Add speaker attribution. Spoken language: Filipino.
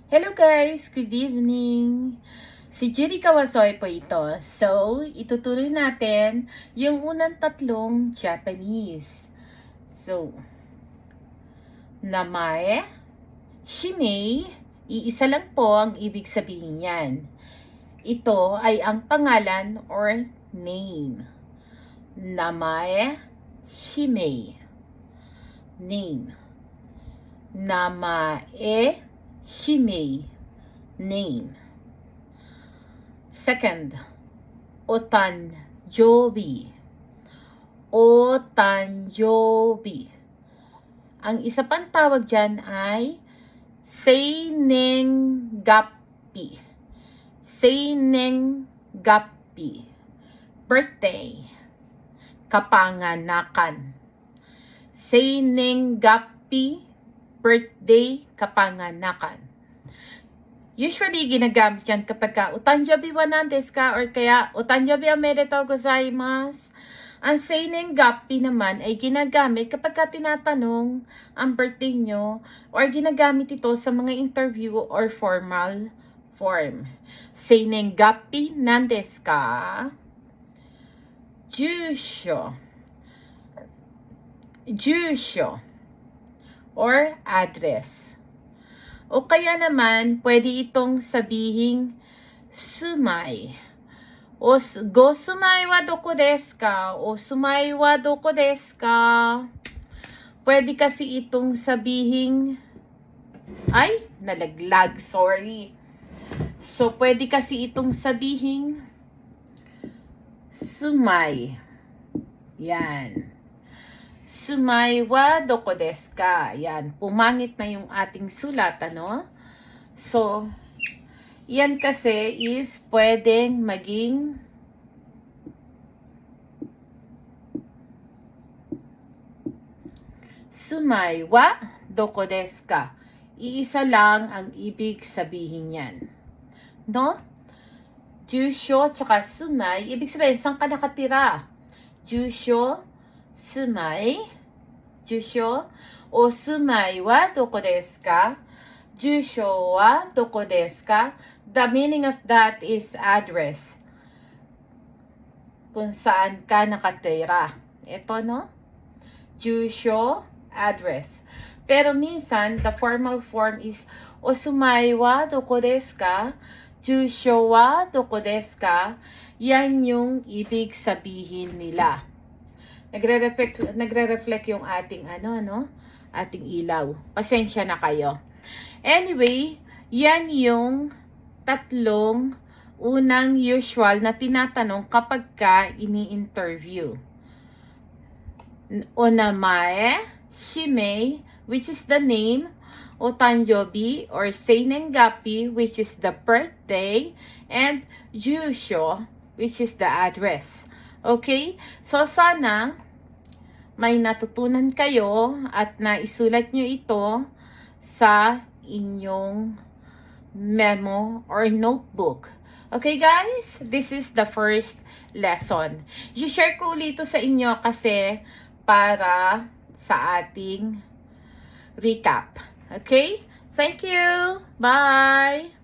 Speaker 1: Hello guys! Good evening! Si Judy Kawasoy po ito. So, itutuloy natin yung unang tatlong Japanese. So, namae, shimei, iisa lang po ang ibig sabihin yan. Ito ay ang pangalan or name. Namae, shimei. Name. Namae, shimei, name. Second, otanjobi. Otanjobi. Ang isa pang tawag dyan ay seinenggapi. Seinenggapi. Birthday. Kapanganakan. Seinenggapi. Birthday, kapanganakan. Usually, ginagamit yan kapag ka otanjobi wa nan desu ka or kaya otanjobi omedetou gozaimasu. Ang seinenggapi naman ay ginagamit kapag ka tinatanong ang birthday nyo or ginagamit ito sa mga interview or formal form. Seinenggapi nan desu ka? Jusho. Jusho. Or address. O kaya naman, pwede itong sabihing sumai. O go sumai wa doko desu ka? O sumai wa doko desu ka? Pwede kasi itong sabihing ay, nalaglag, sorry. So, pwede kasi itong sabihing sumai. Yan. Sumai wa doko desu ka? Yan, pumangit na yung ating sulat, ano? So, yan kasi is pwedeng maging sumai wa doko desu ka? Iisa lang ang ibig sabihin yan. No? Jusho tsaka sumai, ibig sabihin, saan ka nakatira? Jusho, sumai, jusho, o sumai wa doko desu ka? Jusho wa doko desu ka? The meaning of that is address. Kung saan ka nakatira. Ito, no? Jusho, address. Pero minsan, the formal form is o sumai wa doko desu ka? Jusho wa doko desu ka? Yan yung ibig sabihin nila. Nagre-reflect yung ating ating ilaw. Pasensya na kayo. Anyway, yan yung tatlong unang usual na tinatanong kapag ka ini-interview. Onamae, shimei, which is the name, otanjobi or seinenggapi, which is the birthday, and jusho, which is the address. Okay? So, sana may natutunan kayo at naisulat nyo ito sa inyong memo or notebook. Okay, guys? This is the first lesson. I-share ko ulit ito sa inyo kasi para sa ating recap. Okay? Thank you! Bye!